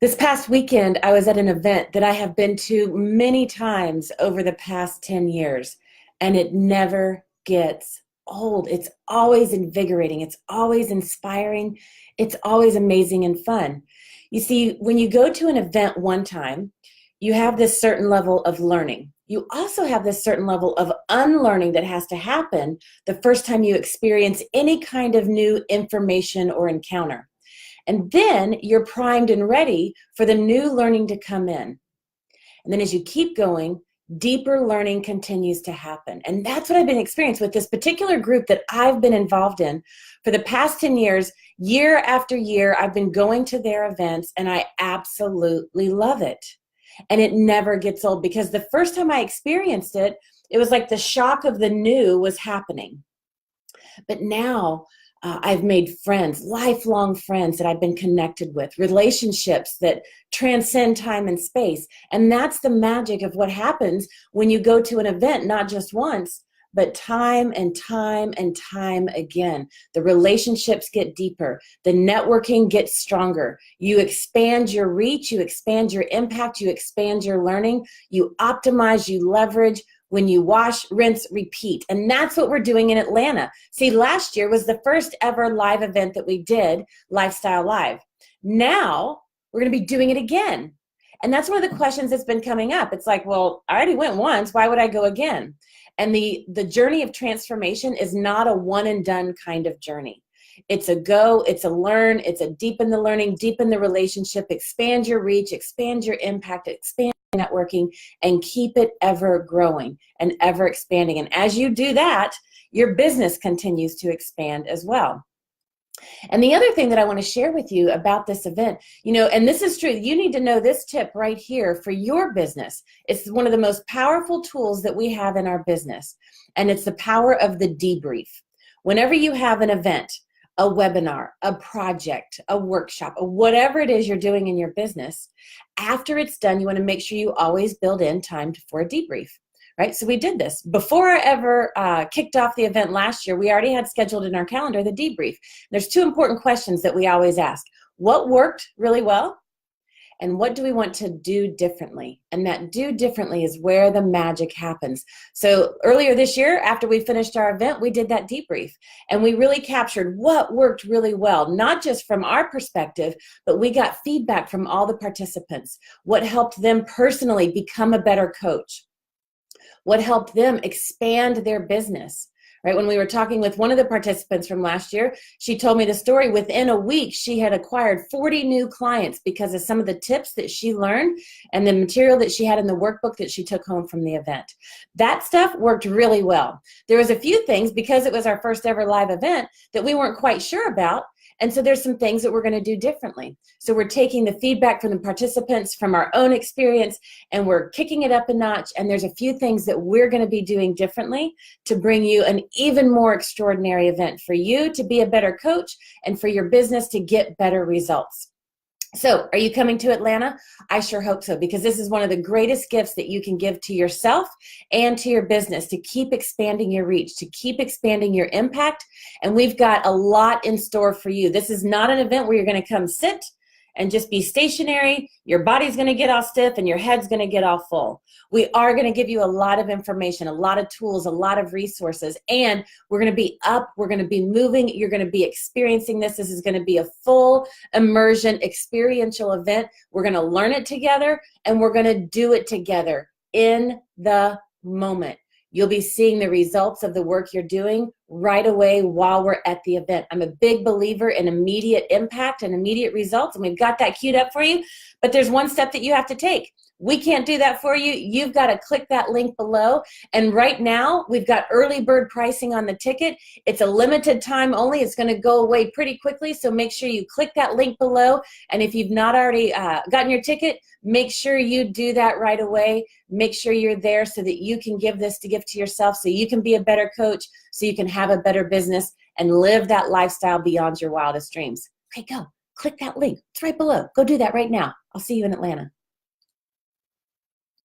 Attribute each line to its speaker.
Speaker 1: This past weekend, I was at an event that I have been to many times over the past 10 years, and it never gets old. It's always invigorating. It's always inspiring. It's always amazing and fun. You see, when you go to an event one time, you have this certain level of learning. You also have this certain level of unlearning that has to happen the first time you experience any kind of new information or encounter. And then you're primed and ready for the new learning to come in. And then as you keep going, deeper learning continues to happen. And that's what I've been experiencing with this particular group that I've been involved in for the past 10 years. Year after year, I've been going to their events, and I absolutely love it. And it never gets old, because the first time I experienced it, it was like the shock of the new was happening. But now, I've made friends, lifelong friends that I've been connected with, relationships that transcend time and space. And that's the magic of what happens when you go to an event, not just once, but time and time and time again. The relationships get deeper. The networking gets stronger. You expand your reach, you expand your impact, you expand your learning, you optimize, you leverage. When you wash, rinse, repeat. And that's what we're doing in Atlanta. See, last year was the first ever live event that we did, Lifestyle Live. Now we're going to be doing it again. And that's one of the questions that's been coming up. It's like, well, I already went once. Why would I go again? And the journey of transformation is not a one and done kind of journey. It's a go, it's a learn, it's a deepen the learning, deepen the relationship, expand your reach, expand your impact, expand networking, and keep it ever growing and ever expanding. And as you do that, your business continues to expand as well. And the other thing that I want to share with you about this event, and this is true, you need to know this tip right here for your business. It's one of the most powerful tools that we have in our business, and it's the power of the debrief. Whenever you have an event, a webinar, a project, a workshop, or whatever it is you're doing in your business, after it's done, you want to make sure you always build in time for a debrief, right? So we did this. Before I ever kicked off the event last year, we already had scheduled in our calendar the debrief. There's two important questions that we always ask. What worked really well? And what do we want to do differently? And that do differently is where the magic happens. So earlier this year, after we finished our event, we did that debrief. And we really captured what worked really well, not just from our perspective, but we got feedback from all the participants. What helped them personally become a better coach? What helped them expand their business? Right? When we were talking with one of the participants from last year, she told me the story. Within a week, she had acquired 40 new clients because of some of the tips that she learned and the material that she had in the workbook that she took home from the event. That stuff worked really well. There was a few things, because it was our first ever live event, that we weren't quite sure about. And so there's some things that we're going to do differently. So we're taking the feedback from the participants, from our own experience, and we're kicking it up a notch. And there's a few things that we're going to be doing differently to bring you an even more extraordinary event for you to be a better coach and for your business to get better results. So are you coming to Atlanta? I sure hope so, because this is one of the greatest gifts that you can give to yourself and to your business, to keep expanding your reach, to keep expanding your impact. And we've got a lot in store for you. This is not an event where you're going to come sit and just be stationary. Your body's going to get all stiff and your head's going to get all full. We are going to give you a lot of information, a lot of tools, a lot of resources, and we're going to be up, we're going to be moving, you're going to be experiencing this. This is going to be a full immersion experiential event. We're going to learn it together, and we're going to do it together in the moment. You'll be seeing the results of the work you're doing right away while we're at the event. I'm a big believer in immediate impact and immediate results, and we've got that queued up for you. But there's one step that you have to take. We can't do that for you. You've got to click that link below. And right now, we've got early bird pricing on the ticket. It's a limited time only. It's going to go away pretty quickly. So make sure you click that link below. And if you've not already gotten your ticket, make sure you do that right away. Make sure you're there so that you can give this to gift to yourself, so you can be a better coach, so you can have a better business and live that lifestyle beyond your wildest dreams. Okay, go. Click that link. It's right below. Go do that right now. I'll see you in Atlanta.